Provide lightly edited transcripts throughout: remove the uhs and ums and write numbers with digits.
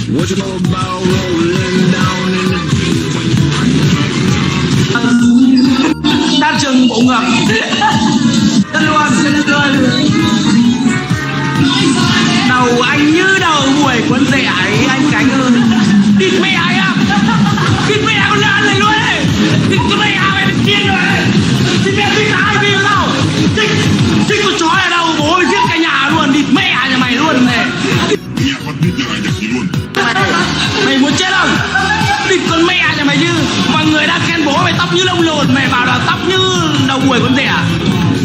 What you know about rolling down in the Đan trường bộ ngược. Chân luôn. Đầu anh như đầu buổi cuốn rẻ ấy anh Cánh ơi. Địt mẹ ai à? Địt mẹ con lợn này luôn ấy. Địt con mẹ mày điên rồi ấy. Địt mẹ thích ai đi nào? Thích con chó ở đâu bố giết cả nhà luôn. Địt mẹ nhà mày luôn này. Mày muốn chết không? Địt con mẹ nhà mày chứ. Mọi người đang khen bố mày tóc như lông lồn, mày bảo là tóc như đầu buổi con rẻ.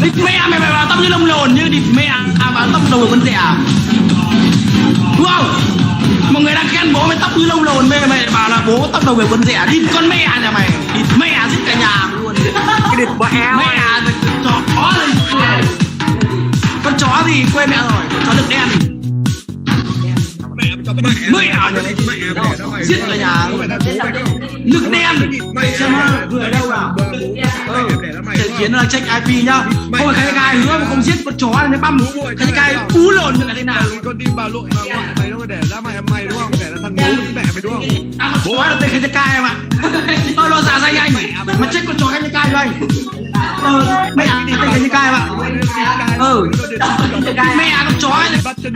Địt mẹ mày bảo là tóc như lông lồn như địt mẹ bảo tóc đầu buổi con rẻ. Đúng không? Mọi người đang khen bố mày tóc như lông lồn, mày bảo là bố tóc đầu buổi con rẻ. Địt con mẹ nhà mày. Địt mẹ giết cả nhà luôn. Cái địt mẹ Chó này. Con chó gì quên mẹ rồi, con chó đực đen thì mẹ giết cả nhà nước đen. Xem vừa ở đâu nào. Trận chiến là check IP nhá. Không phải cái hứa mà không giết con chó này nó băm cái ú lồn như là thế nào. con đi vào lội mày đâu để ra mày đúng không? Để là thằng bố mẹ mày đúng không? Chó là tên cái em ạ. Nó giả danh anh mà chết con chó cái cho anh. Mẹ tên cái em ạ. Mẹ con chó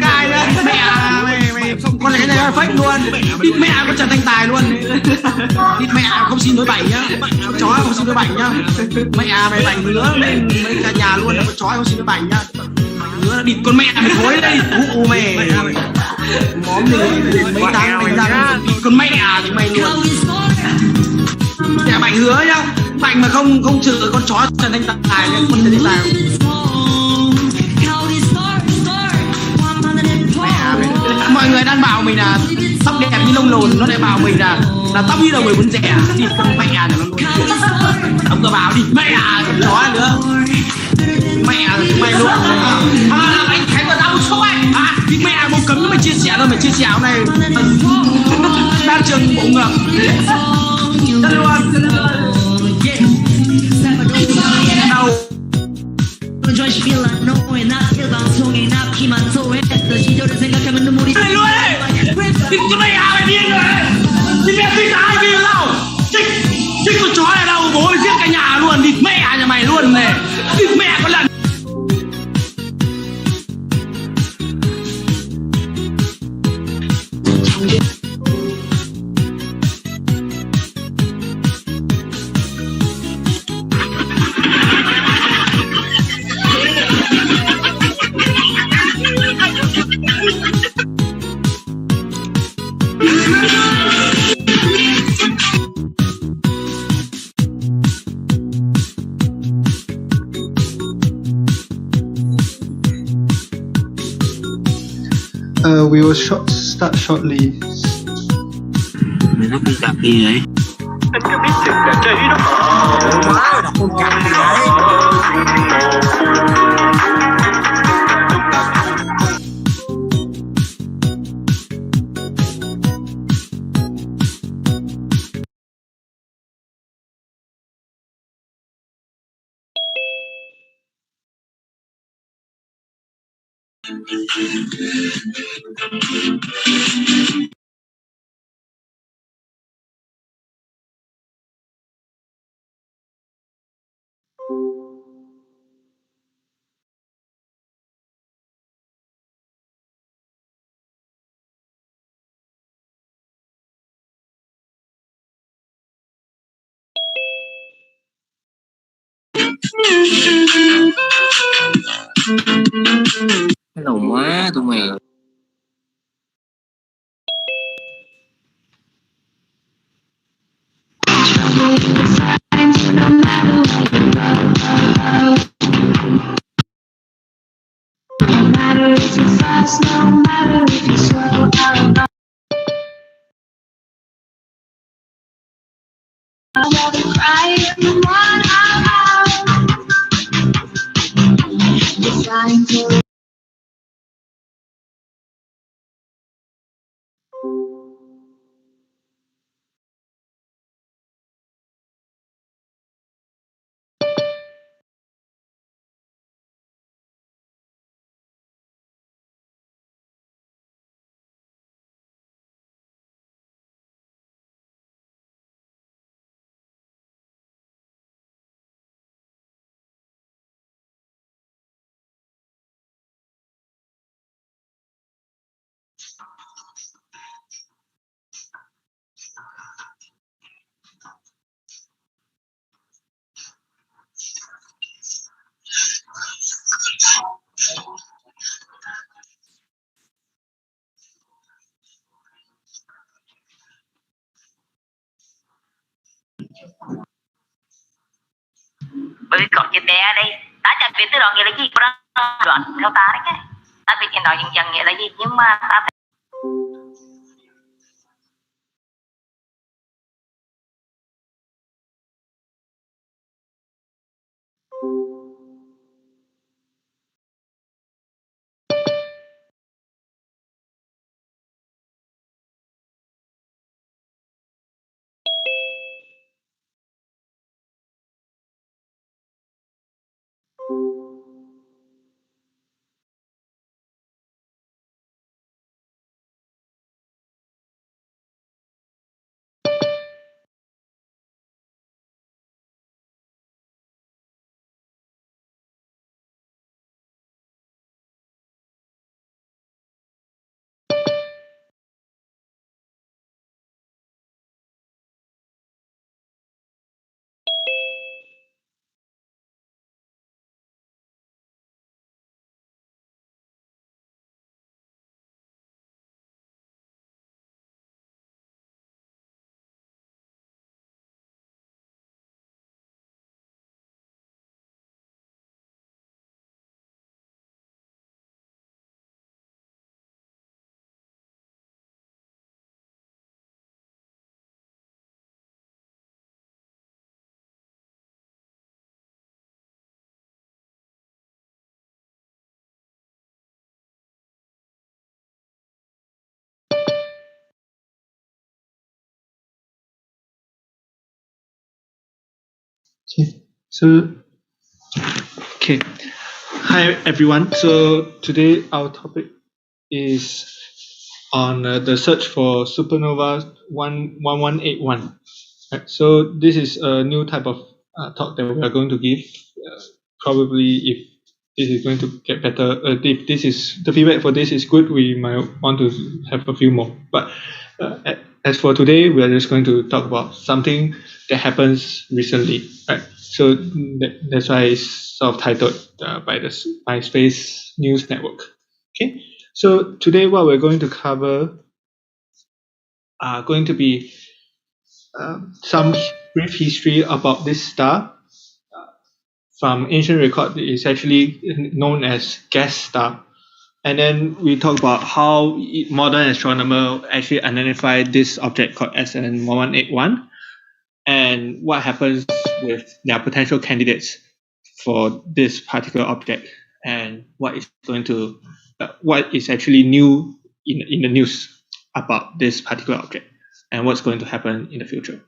cái đấy. Mẹ mày con này cái này fake luôn. Địt mẹ con Trần Thanh Tài luôn. Địt mẹ không xin đối 7 nhá. Con chó không xin đối 7 nhá. Mẹ mày bảnh hứa lên mấy cả nhà luôn. Con chó không xin đối 7 nhá. Hứa địt con mẹ mày thối đấy. Ú mày. Móm gì mấy tháng đánh răng. Con mẹ thì mày luôn. Mẹ bảnh hứa nhá. Bảnh mà không trừ con chó Trần Thanh Tài nhá. Con Trần Thanh Tài. Mọi người đang bảo mình là tóc đẹp như lông lồn, nó lại bảo mình là tóc như đầu người muốn rẻ. Đi con mẹ này nó luôn. Ông cứ bảo đi mẹ con chó nữa. Mẹ mày luôn. Anh Khánh còn đau số anh. Đi mẹ bố cấm mày chia sẻ thôi, mày chia sẻ hôm nay đan trường bộ ngược. Chân luôn. Đầu này luôn ấy. Thì cái mày mày điên rồi ấy. Thì mẹ thích ai đi nào? Thích con chó này đâu bố giết cả nhà luôn. Địt mẹ nhà mày luôn này. Địt mẹ con lần. We will start shortly. Mày nó con cặp gì vậy? Anh có biết thực là trí đó. Má là con cặp gì vậy? Cái đầu má tụi mày. I'd rather cry in the one designed to Bởi vì có chữ T ở đây, ta chẳng biết từ đó nghĩa là gì, có đang đoạn theo ta đấy nhé. Ta biết cái nói dần nghĩa là gì, nhưng mà ta phải So, okay. Hi everyone. So today our topic is on the search for supernova 1181. Right, so this is a new type of talk that we are going to give. Probably if this is going to get better, if this is the feedback for this is good, we might want to have a few more. But as for today, we are just going to talk about something that happens recently, right? So that's why it's sort of titled by the Space News Network. Okay, so today what we're going to cover are going to be some brief history about this star. From ancient record, it is actually known as gas star. And then we talk about how modern astronomers actually identify this object called SN1181 and what happens with their potential candidates for this particular object and what is actually new in the news about this particular object and what's going to happen in the future.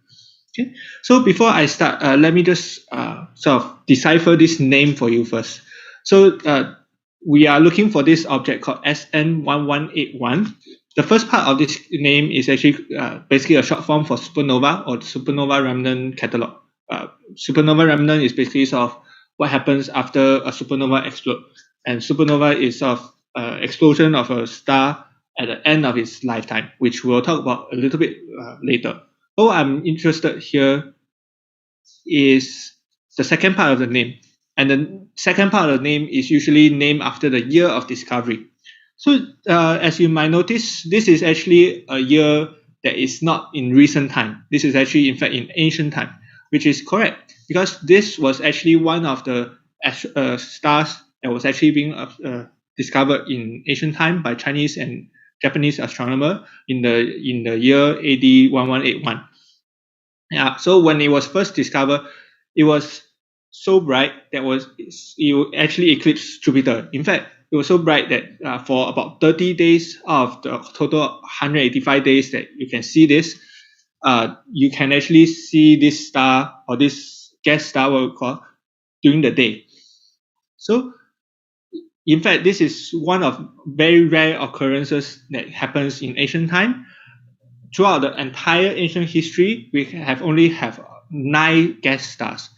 Okay, so before I start, let me just sort of decipher this name for you first. So we are looking for this object called SN1181. The first part of this name is actually basically a short form for supernova or supernova remnant catalog. Supernova remnant is basically sort of what happens after a supernova explodes. And supernova is sort of explosion of a star at the end of its lifetime, which we'll talk about a little bit later. All I'm interested here is the second part of the name. And the second part of the name is usually named after the year of discovery. So as you might notice, this is actually a year that is not in recent time. This is actually, in fact, in ancient time, which is correct because this was actually one of the stars that was actually being discovered in ancient time by Chinese and Japanese astronomer in the year AD 1181. Yeah, so when it was first discovered, it was so bright that it actually eclipsed Jupiter. In fact, it was so bright that for about 30 days of the total 185 days that you can see this, you can actually see this star or this gas star, what we call, during the day. So, in fact, this is one of very rare occurrences that happens in ancient time. Throughout the entire ancient history, we have only 9 gas stars.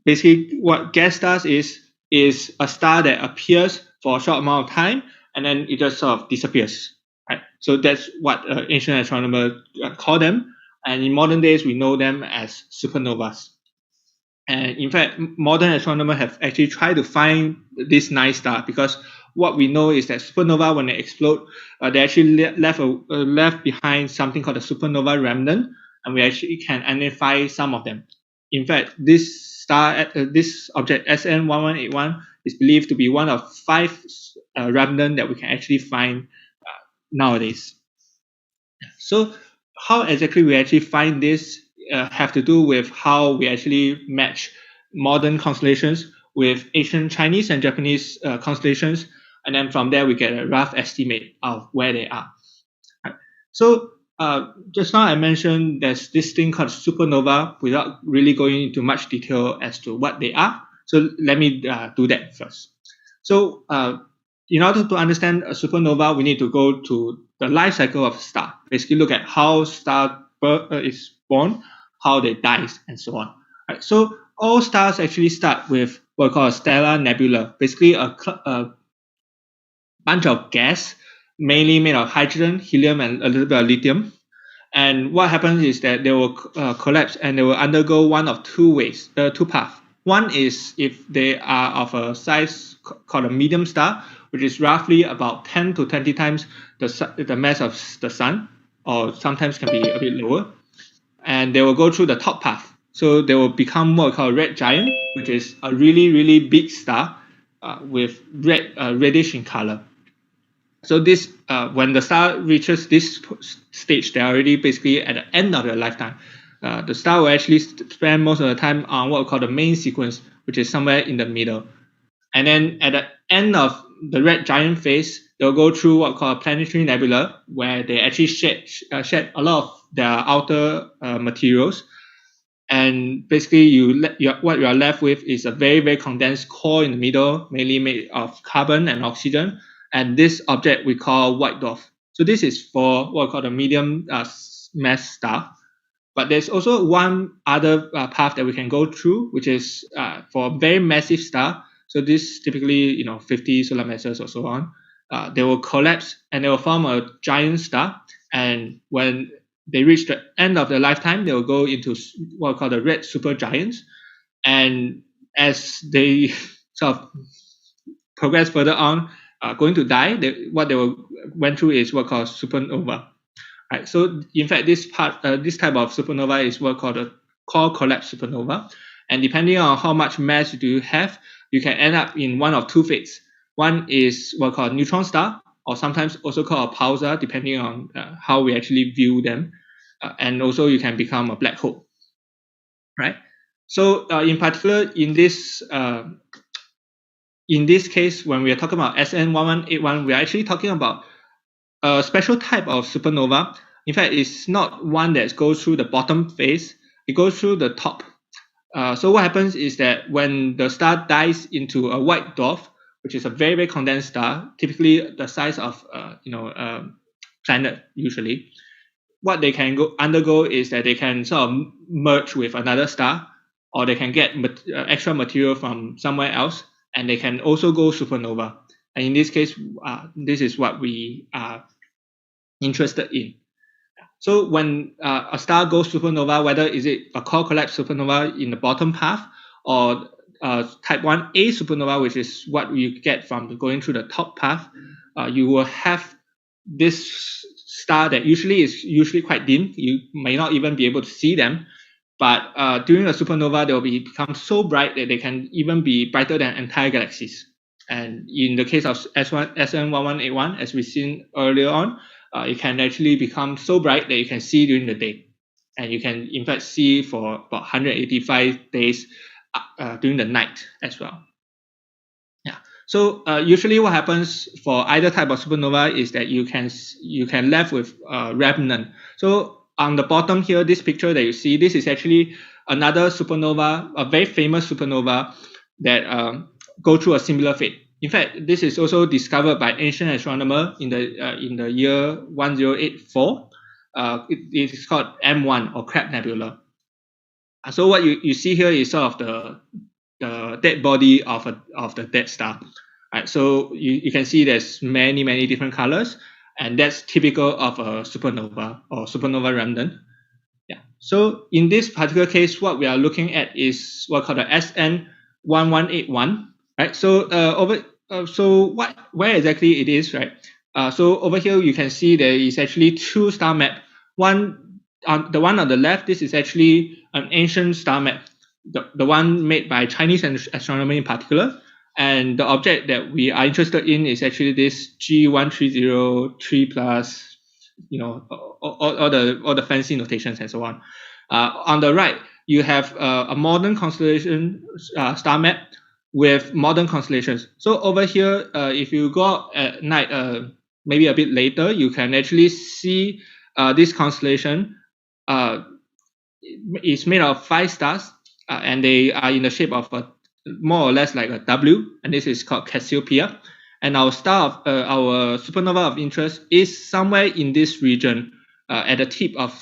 Basically, what gas stars is a star that appears for a short amount of time and then it just sort of disappears. Right? So that's what ancient astronomers call them. And in modern days, we know them as supernovas. And in fact, modern astronomers have actually tried to find this 9 star because what we know is that supernova, when they explode, they actually left behind something called a supernova remnant, and we actually can identify some of them. In fact, this object SN1181 is believed to be one of 5 remnants that we can actually find nowadays. So how exactly we actually find this have to do with how we actually match modern constellations with ancient Chinese and Japanese constellations, and then from there we get a rough estimate of where they are. Right. So just now I mentioned there's this thing called supernova without really going into much detail as to what they are. So let me do that first. So in order to understand a supernova, we need to go to the life cycle of a star. Basically look at how star is born, how they die, and so on. Right. So all stars actually start with what we call a stellar nebula, basically a bunch of gas, mainly made of hydrogen, helium, and a little bit of lithium. And what happens is that they will collapse and they will undergo one of two paths. One is if they are of a size called a medium star, which is roughly about 10 to 20 times the mass of the sun, or sometimes can be a bit lower. And they will go through the top path. So they will become what we call a red giant, which is a really, really big star with reddish in color. So this, when the star reaches this stage, they're already basically at the end of their lifetime. The star will actually spend most of the time on what we call the main sequence, which is somewhere in the middle. And then at the end of the red giant phase, they'll go through what we call a planetary nebula, where they actually shed a lot of their outer materials. And basically, what you are left with is a very, very condensed core in the middle, mainly made of carbon and oxygen. And this object we call white dwarf. So this is for what we call the medium mass star. But there's also one other path that we can go through, which is for a very massive star. So this typically, 50 solar masses or so on. They will collapse and they will form a giant star. And when they reach the end of their lifetime, they will go into what we call the red supergiants. And as they sort of progress further on, going to die, what they went through is what called supernova. Right. So in fact, this type of supernova is what called a core collapse supernova. And depending on how much mass do you have, you can end up in one of two fates. One is what called neutron star, or sometimes also called a pulsar, depending on how we actually view them. And also you can become a black hole. Right. So in particular, in this case, when we are talking about SN1181, we are actually talking about a special type of supernova. In fact, it's not one that goes through the bottom phase, it goes through the top. So what happens is that when the star dies into a white dwarf, which is a very, very condensed star, typically the size of planet usually, what they can undergo is that they can sort of merge with another star, or they can get extra material from somewhere else, and they can also go supernova. And in this case, this is what we are interested in. So when a star goes supernova, whether is it a core collapse supernova in the bottom path, or type 1a supernova, which is what you get from going through the top path, you will have this star that usually quite dim. You may not even be able to see them. But during a supernova, they will become so bright that they can even be brighter than entire galaxies. And in the case of SN1181, as we've seen earlier on, it can actually become so bright that you can see during the day. And you can, in fact, see for about 185 days during the night as well. Yeah. So usually what happens for either type of supernova is that you can left with remnant. So on the bottom here, this picture that you see, this is actually another supernova, a very famous supernova that go through a similar fate. In fact, this is also discovered by ancient astronomer in the year 1084. It is called M1 or Crab Nebula. So what you see here is sort of the dead body of the dead star. Right, so you can see there's many different colors, and that's typical of a supernova or supernova remnant. Yeah. So in this particular case, what we are looking at is what called the SN1181. Right. So where exactly it is, right? So over here you can see there is actually two star map. One on the one on the left, this is actually an ancient star map, the one made by Chinese astronomers in particular. And the object that we are interested in is actually this G1303 plus, all the fancy notations and so on. On the right, you have a modern constellation star map with modern constellations. So over here, if you go out at night, maybe a bit later, you can actually see this constellation is made of 5 stars, and they are in the shape of more or less like a W, and this is called Cassiopeia. And our star, our supernova of interest, is somewhere in this region at the tip of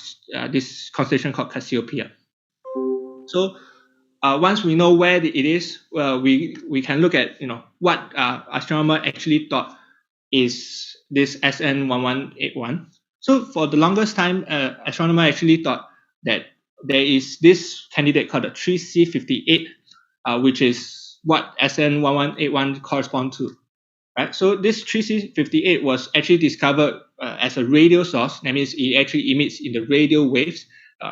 this constellation called Cassiopeia. So once we know where it is, we can look at what astronomers actually thought is this SN1181. So for the longest time, astronomers actually thought that there is this candidate called the 3C58, which is what SN1181 corresponds to. Right? So this 3C58 was actually discovered as a radio source. That means it actually emits in the radio waves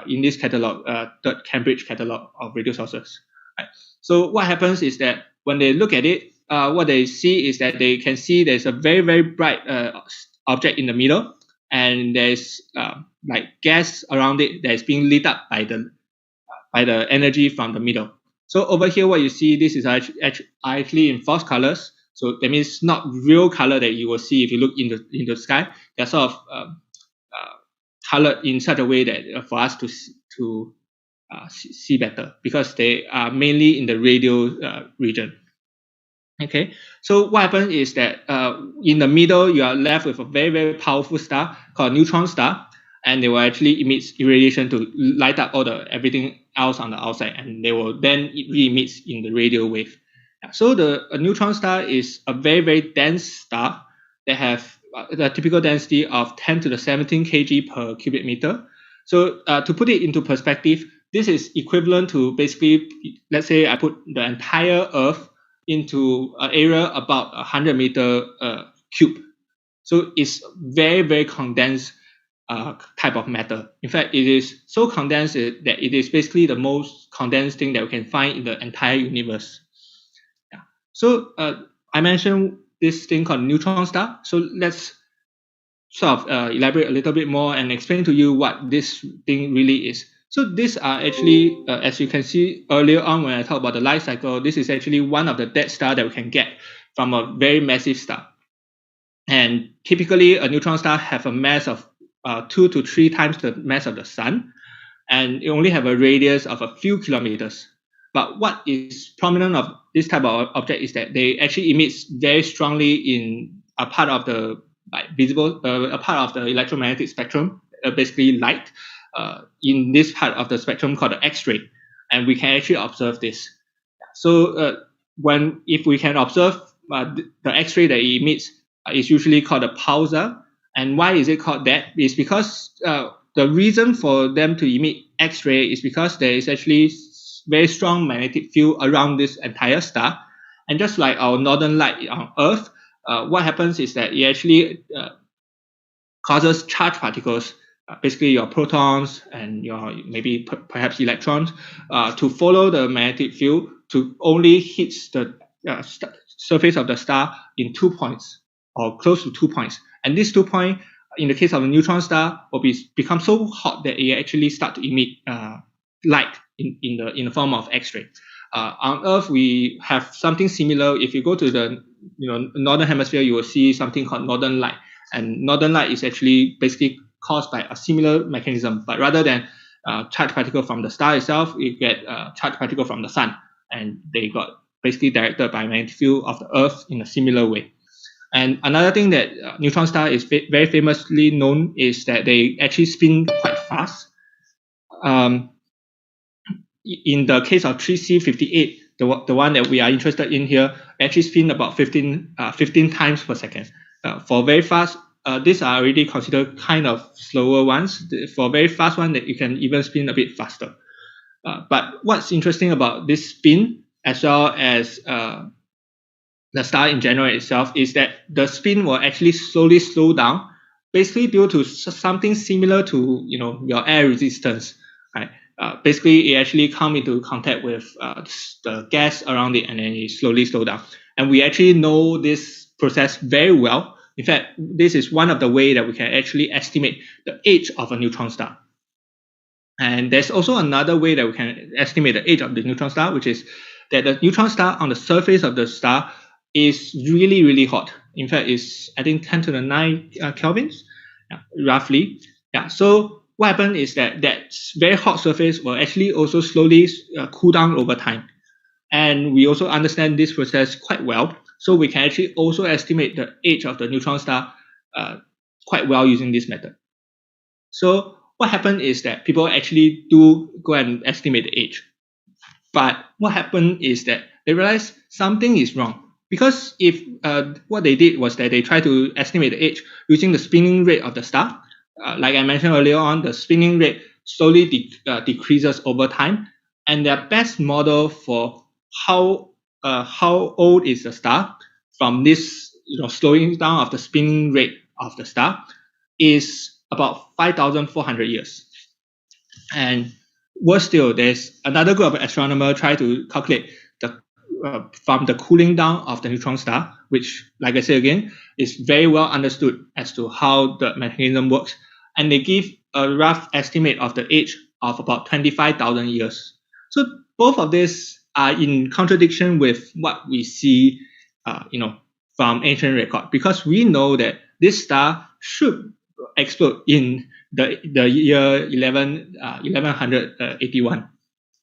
in this catalog, third Cambridge catalog of radio sources. Right? So what happens is that when they look at it, what they see is that they can see there's a very, very bright object in the middle, and there's like gas around it that's being lit up by the energy from the middle. So over here, what you see, this is actually in false colors. So that means not real color that you will see if you look into the sky. They're sort of colored in such a way that for us to see better, because they are mainly in the radio region. Okay, so what happens is that in the middle, you are left with a very, very powerful star called Neutron Star, and they will actually emit irradiation to light up everything else on the outside, and they will then re-emit in the radio wave. So a neutron star is a very, very dense star that have the typical density of 10 to the 17 kg per cubic meter. So to put it into perspective, this is equivalent to basically, let's say I put the entire Earth into an area about 100 meter cube. So it's very, very condensed type of matter. In fact, it is so condensed that it is basically the most condensed thing that we can find in the entire universe. Yeah. So I mentioned this thing called neutron star. So let's sort of elaborate a little bit more and explain to you what this thing really is. So these are actually, as you can see earlier on when I talked about the life cycle, this is actually one of the dead stars that we can get from a very massive star. And typically, a neutron star have a mass of 2 to 3 times the mass of the sun, and it only have a radius of a few kilometers. But what is prominent of this type of object is that they actually emit very strongly in a part of the a part of the electromagnetic spectrum, basically light, in this part of the spectrum called the X-ray, and we can actually observe this. So if we can observe the X-ray that it emits, is usually called a pulsar. And why is it called that? It's because the reason for them to emit X-ray is because there is actually very strong magnetic field around this entire star. And just like our northern light on Earth, what happens is that it actually causes charged particles, basically your protons and your maybe perhaps electrons, to follow the magnetic field to only hit the surface of the star in 2 points or close to 2 points. And these 2 points, in the case of a neutron star, will become so hot that it actually start to emit light in the form of X-ray. On Earth, we have something similar. If you go to the northern hemisphere, you will see something called northern light. And northern light is actually basically caused by a similar mechanism, but rather than charged particle from the star itself, you get charged particle from the sun, and they got basically directed by magnetic field of the Earth in a similar way. And another thing that neutron star is very famously known is that they actually spin quite fast. In the case of 3C58, the one that we are interested in here, actually spin about 15 times per second. For very fast, these are already considered kind of slower ones. For very fast one, that you can even spin a bit faster. But what's interesting about this spin, as well as the star in general itself, is that the spin will actually slowly slow down basically due to something similar to your air resistance, right? Basically, it actually come into contact with the gas around it, and then it slowly slow down. And we actually know this process very well. In fact, this is one of the way that we can actually estimate the age of a neutron star. And there's also another way that we can estimate the age of the neutron star, which is that the neutron star on the surface of the star is really, really hot. In fact, it's, I think, 10 to the 9 kelvins, roughly. Yeah. So what happens is that very hot surface will actually also slowly cool down over time. And we also understand this process quite well. So we can actually also estimate the age of the neutron star quite well using this method. So what happened is that people actually do go and estimate the age. But what happened is that they realize something is wrong. Because if what they did was that they tried to estimate the age using the spinning rate of the star, like I mentioned earlier on, the spinning rate slowly decreases over time. And their best model for how old is the star from this slowing down of the spinning rate of the star is about 5,400 years. And worse still, there's another group of astronomers try to calculate from the cooling down of the neutron star, which, like I said again, is very well understood as to how the mechanism works. And they give a rough estimate of the age of about 25,000 years. So both of these are in contradiction with what we see, from ancient record, because we know that this star should explode in the year 1181,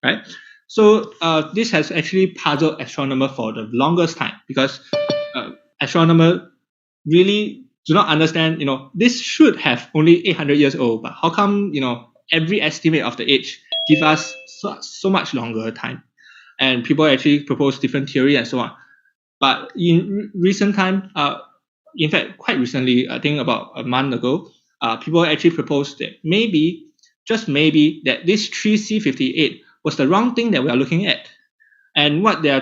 right? So this has actually puzzled astronomers for the longest time, because astronomers really do not understand, this should have only 800 years old, but how come, every estimate of the age give us so much longer time? And people actually propose different theory and so on. But in recent time, in fact, quite recently, I think about a month ago, people actually proposed that maybe, just maybe, that this 3C58 was the wrong thing that we are looking at. And what they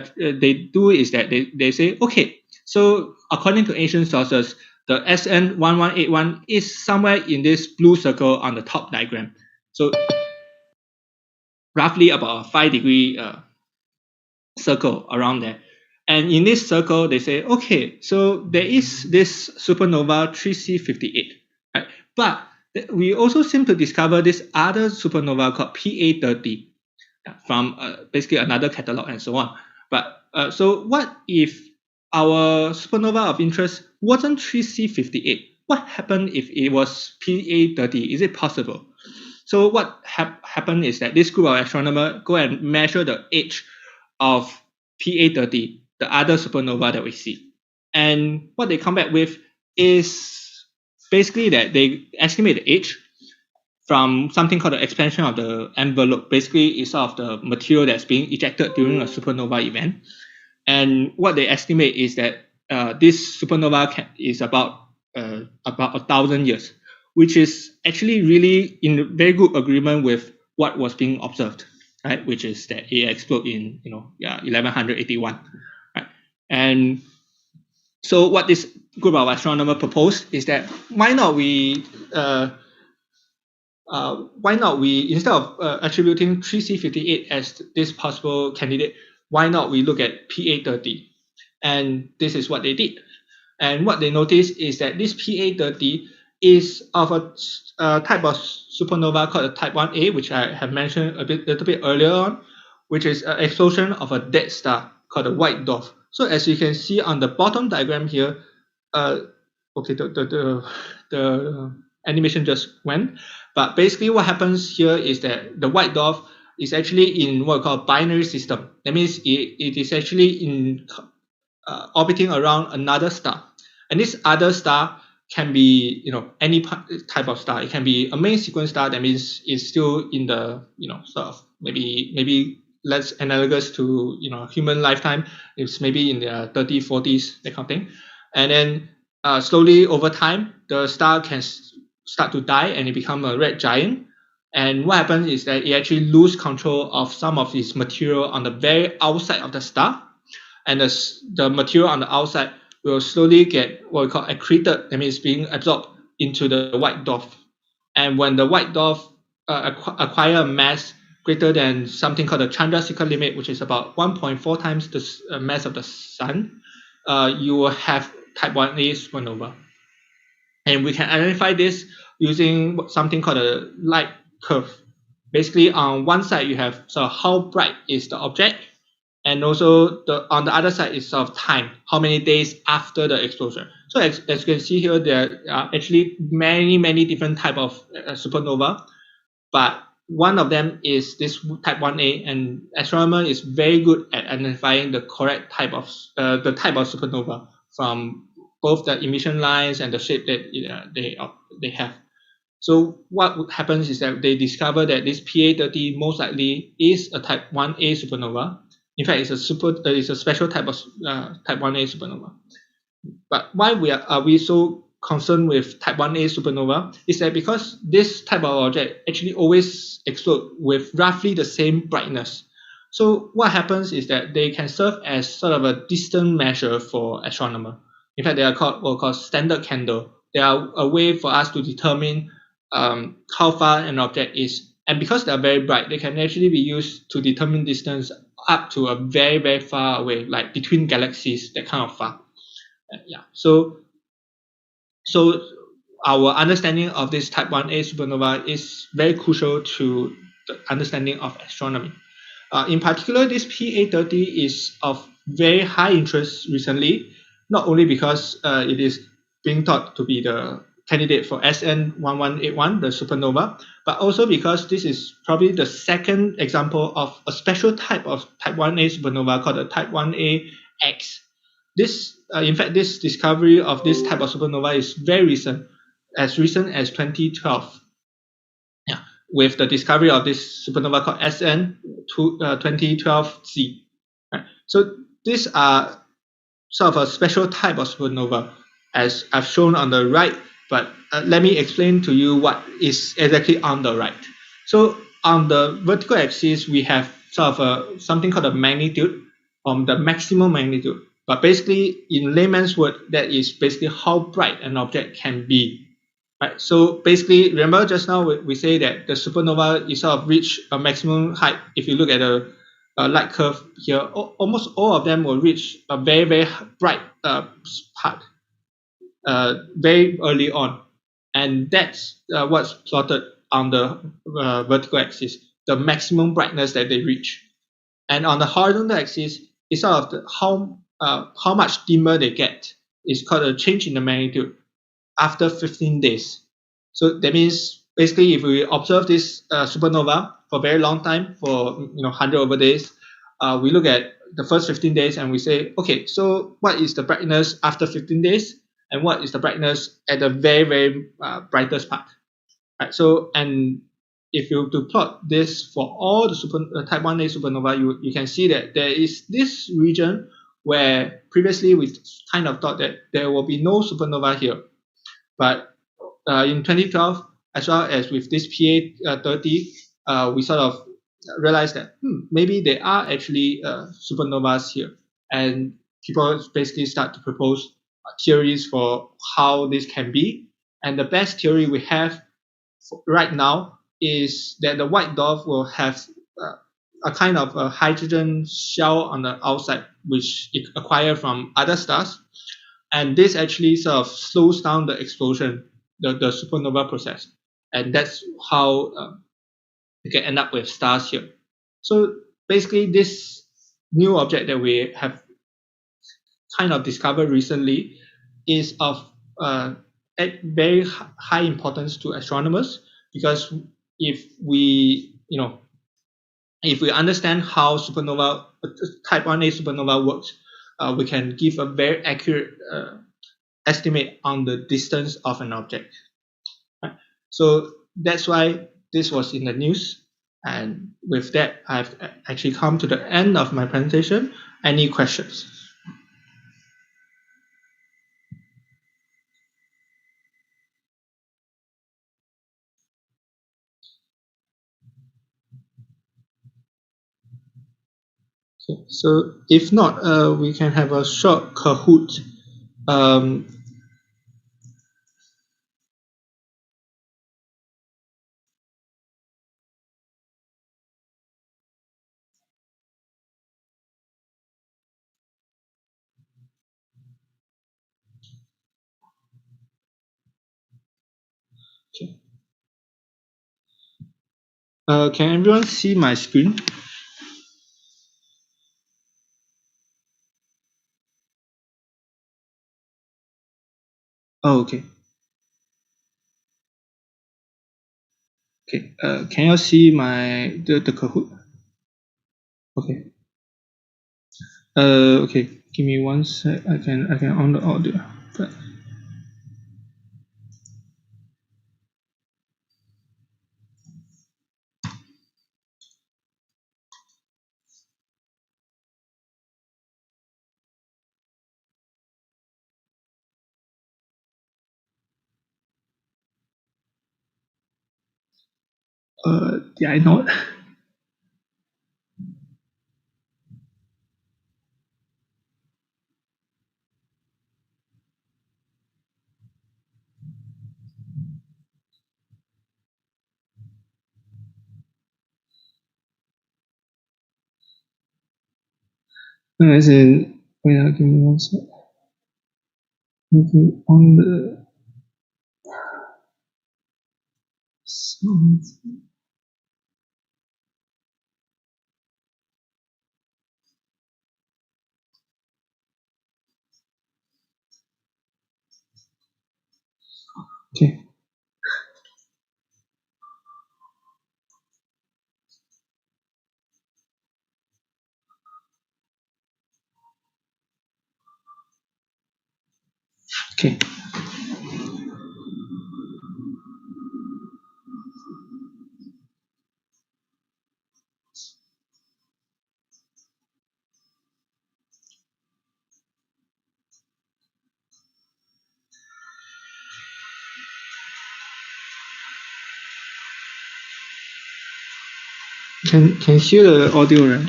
do is that they say, okay, so according to ancient sources, the SN1181 is somewhere in this blue circle on the top diagram. So roughly about a 5-degree circle around there. And in this circle, they say, okay, so there is this supernova 3C58, right? But we also seem to discover this other supernova called PA30 from basically another catalog and so on. But so what if our supernova of interest wasn't 3C58? What happened if it was PA30? Is it possible? So what happened is that this group of astronomers go and measure the age of PA30, the other supernova that we see. And what they come back with is basically that they estimate the age from something called the expansion of the envelope. Basically, it's sort of the material that's being ejected during a supernova event. And what they estimate is that this supernova is about 1,000 years, which is actually really in very good agreement with what was being observed, right? Which is that it exploded in 1181, right? And so what this group of astronomers proposed is that why not we instead of attributing 3C58 as this possible candidate, why not we look at PA30? And this is what they did. And what they noticed is that this PA30 is of a type of supernova called a type 1A, which I have mentioned a little bit earlier on, which is an explosion of a dead star called a white dwarf. So as you can see on the bottom diagram here, okay, the animation just went. But basically what happens here is that the white dwarf is actually in what we call binary system. That means it is actually in orbiting around another star. And this other star can be any type of star. It can be a main sequence star. That means it's still in the sort of maybe less analogous to human lifetime. It's maybe in the 30s, 40s, that kind of thing. And then slowly over time, the star can start to die and it become a red giant. And what happens is that it actually lose control of some of its material on the very outside of the star, and the material on the outside will slowly get what we call accreted. That means being absorbed into the white dwarf. And when the white dwarf acquire a mass greater than something called the Chandrasekhar limit, which is about 1.4 times the mass of the Sun, you will have type 1a supernova. And we can identify this using something called a light curve. Basically, on one side, you have sort of how bright is the object, and also on the other side is sort of time, how many days after the explosion. So as you can see here, there are actually many different type of supernova, but one of them is this type 1a, and astronomer is very good at identifying the correct type of supernova from both the emission lines and the shape that they have. So what happens is that they discover that this PA30 most likely is a type 1a supernova. In fact, it's a special type of type 1a supernova. But why are we so concerned with type 1a supernova is that because this type of object actually always explode with roughly the same brightness. So what happens is that they can serve as sort of a distant measure for astronomer. In fact, they are called standard candle. They are a way for us to determine how far an object is. And because they are very bright, they can actually be used to determine distance up to a very far away, like between galaxies, that kind of far. Yeah. So our understanding of this type 1a supernova is very crucial to the understanding of astronomy. In particular, this PA30 is of very high interest recently, not only because it is being thought to be the candidate for SN1181, the supernova, but also because this is probably the second example of a special type of type 1a supernova called the type 1aX. In fact, this discovery of this type of supernova is very recent as 2012. Yeah, with the discovery of this supernova called SN2012Z. Right. So these are sort of a special type of supernova, as I've shown on the right. But let me explain to you what is exactly on the right. So on the vertical axis, we have sort of something called a magnitude, the maximum magnitude. But basically, in layman's word, that is basically how bright an object can be. Right. So basically, remember just now we say that the supernova is sort of reach a maximum height. If you look at a light curve here, almost all of them will reach a very bright part very early on, and that's what's plotted on the vertical axis, the maximum brightness that they reach. And on the horizontal axis is sort of how much dimmer they get. It's called a change in the magnitude after 15 days. So that means basically if we observe this supernova for a very long time, for 100 over days, we look at the first 15 days and we say, okay, so what is the brightness after 15 days? And what is the brightness at the very brightest part? Right. So, and if you to plot this for all the type 1a supernova, you can see that there is this region where previously we kind of thought that there will be no supernova here. But in 2012, as well as with this PA30, we sort of realized that maybe there are actually supernovas here. And people basically start to propose theories for how this can be. And the best theory we have right now is that the white dwarf will have a kind of a hydrogen shell on the outside, which it acquired from other stars. And this actually sort of slows down the explosion, the supernova process. And that's how you can end up with stars here. So basically, this new object that we have kind of discovered recently is of very high importance to astronomers, because if we understand how supernova type 1a supernova works, we can give a very accurate estimate on the distance of an object. Right? So that's why this was in the news. And with that, I've actually come to the end of my presentation. Any questions? Okay, so if not, we can have a short Kahoot. Okay. Can everyone see my screen? Oh, okay. Okay. Can you see the Kahoot? Okay. Okay. Give me 1 sec. I can on the audio. But yeah, I know. As in, wait, give me 1 sec. Maybe on the sound. Okay. Okay. Can hear the audio, right?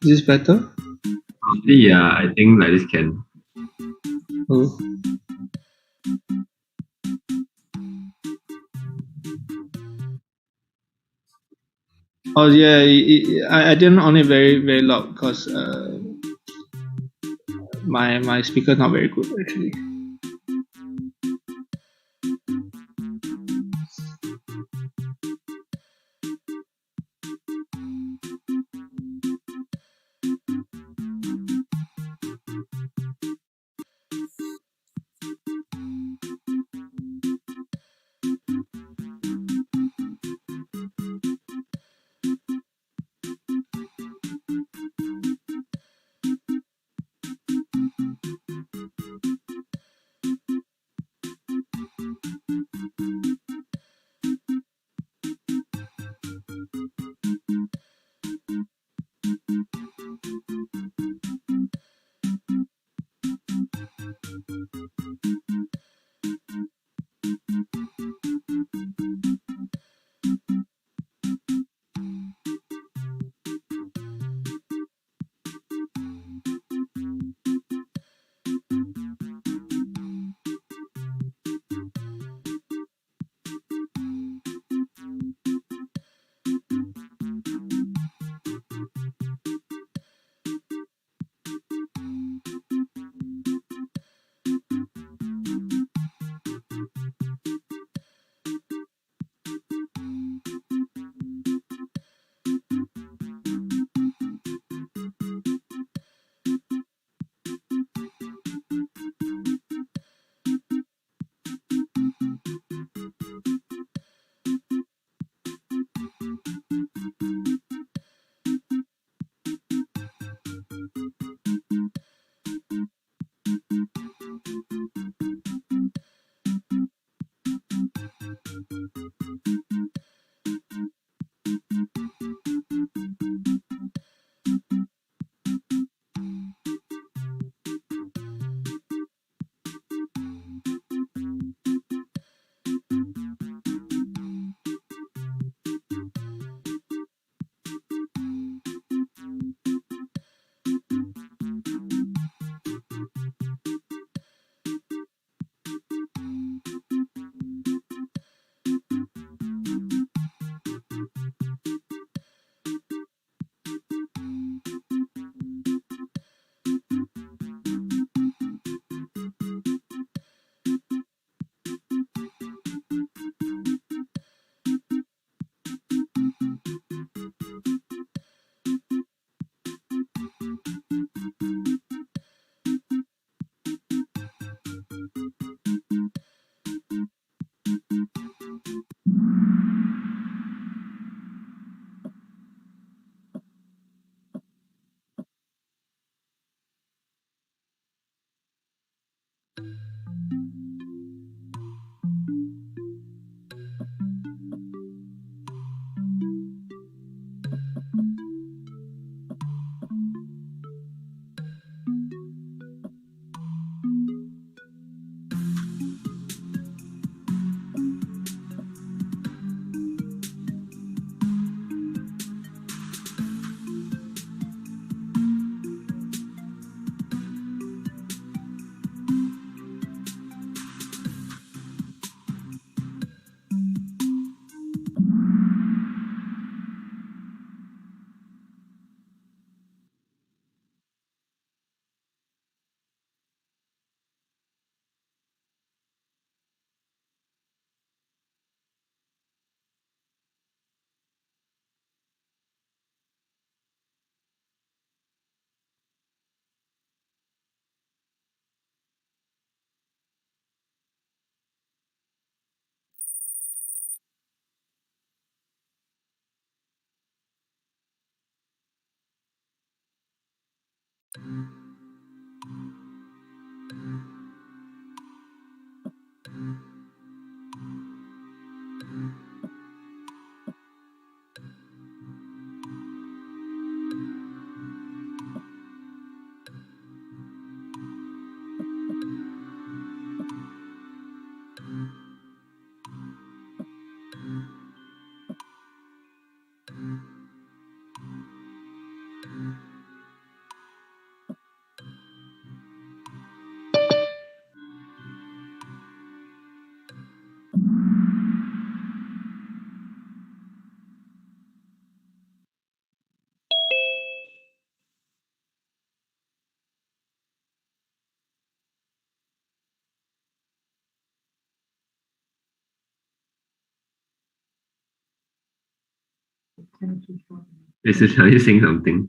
Is this better? Yeah, I think like this can. Oh. Oh yeah, I didn't on it very loud because my speaker not very good actually. Are you saying something?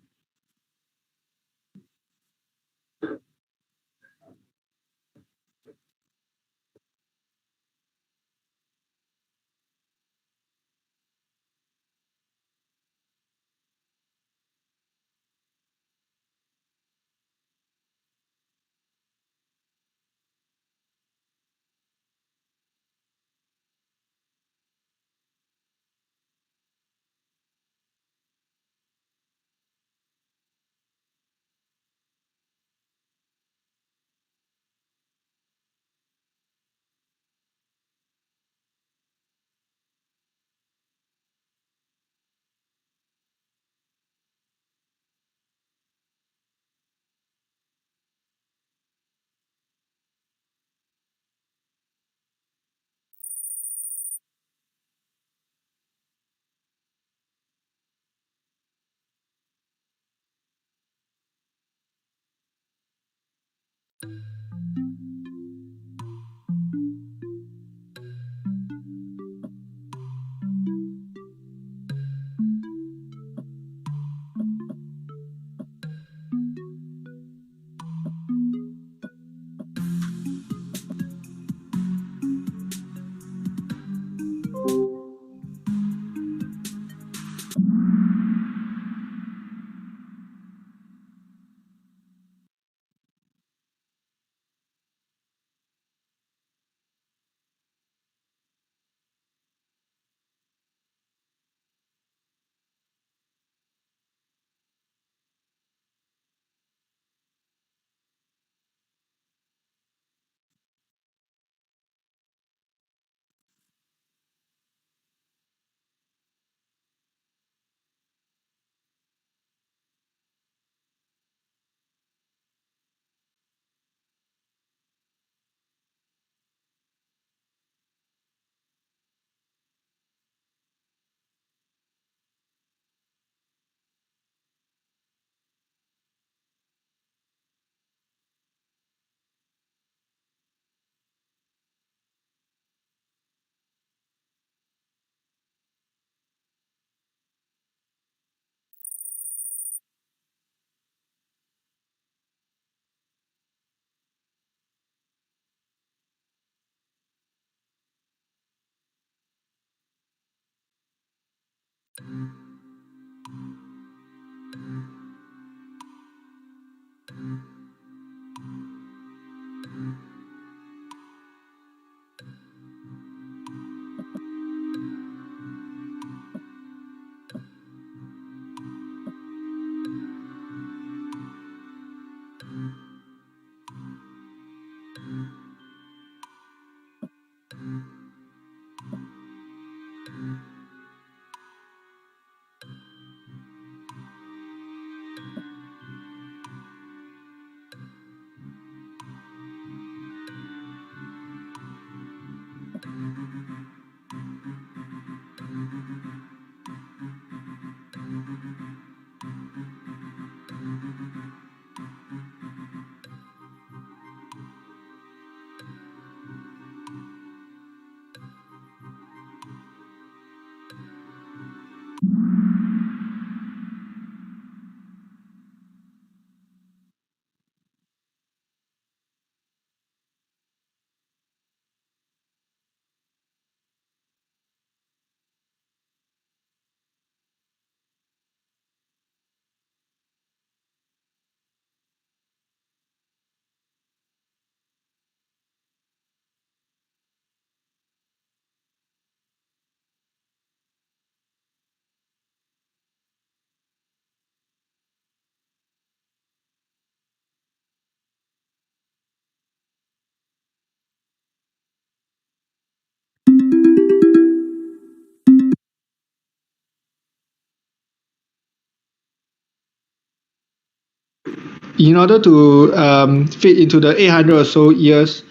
In order to fit into the 800 or so years,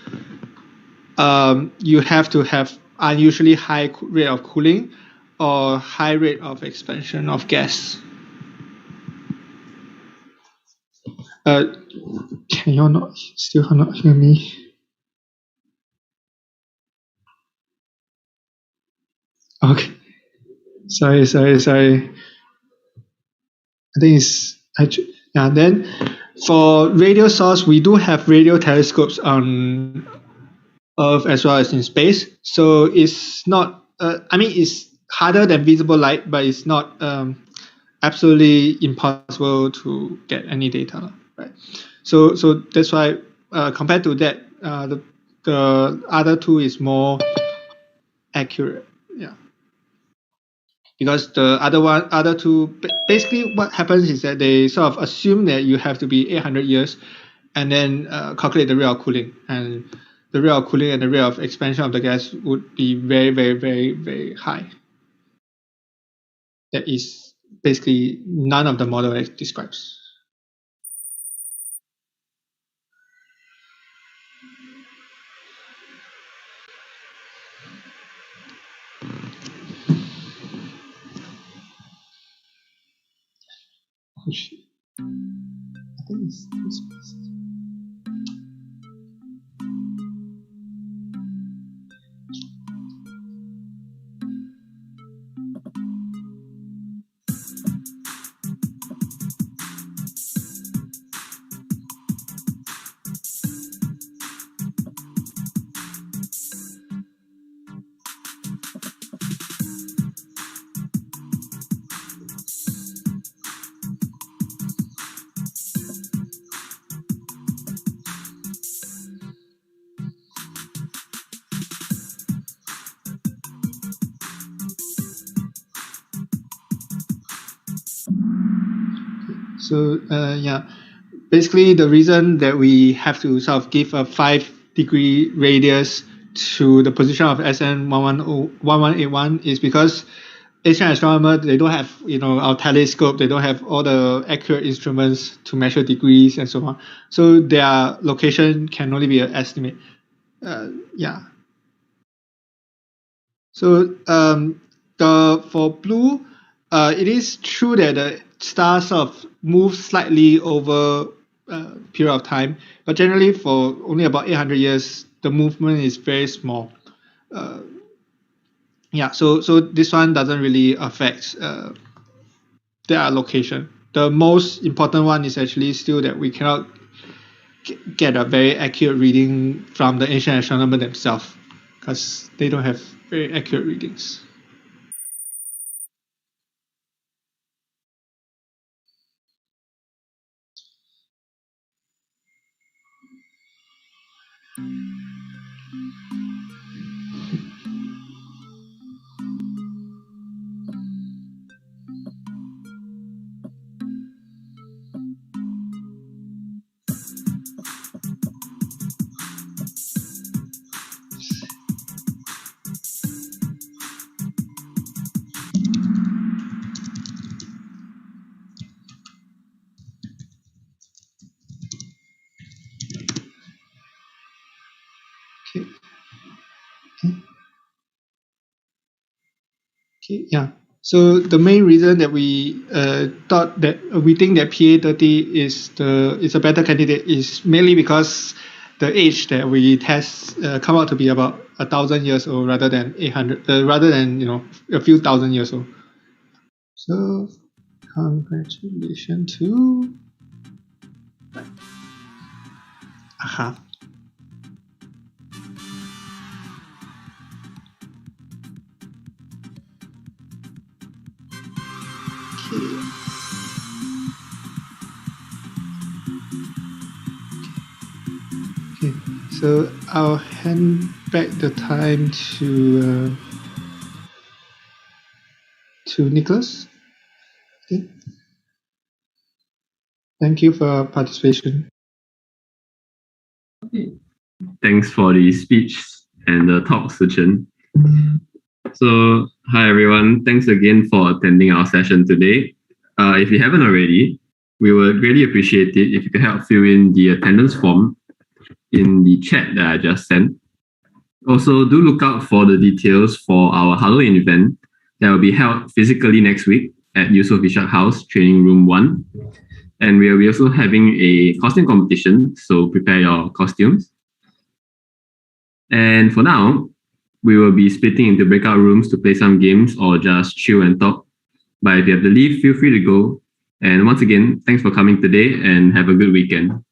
you have to have unusually high rate of cooling or high rate of expansion of gas. Can you still not hear me? Okay. Sorry. I think it's actually, yeah. Then for radio source, we do have radio telescopes on Earth as well as in space. So it's not. It's harder than visible light, but it's not absolutely impossible to get any data, right? So that's why compared to that, the other two is more accurate. Yeah. Because the other two, basically what happens is that they sort of assume that you have to be 800 years and then calculate the rate of cooling. And the rate of cooling and the rate of expansion of the gas would be very, very, very, very high. That is basically none of the model describes. Oh, shit. I think it's this piece. So basically the reason that we have to sort of give a 5-degree radius to the position of SN1181 is because ancient astronomers, they don't have our telescope, they don't have all the accurate instruments to measure degrees and so on. So their location can only be an estimate. So for blue, it is true that the star sort of moves slightly over a period of time, but generally for only about 800 years, the movement is very small. So this one doesn't really affect their location. The most important one is actually still that we cannot get a very accurate reading from the ancient astronomers themselves because they don't have very accurate readings. So the main reason that we thought that we think that PA30 is a better candidate is mainly because the age that we test come out to be about 1,000 years old rather than 800, rather than a few thousand years old. So congratulations to aha. Okay, so I'll hand back the time to Nicholas. Okay. Thank you for participation. Thanks for the speech and the talk, Suchin. So, hi everyone. Thanks again for attending our session today. If you haven't already, we would really appreciate it if you could help fill in the attendance form in the chat that I just sent. Also, do look out for the details for our Halloween event that will be held physically next week at Yusof Ishak House, Training Room 1. And we are also having a costume competition, so prepare your costumes. And for now, we will be splitting into breakout rooms to play some games or just chill and talk. But if you have to leave, feel free to go. And once again, thanks for coming today and have a good weekend.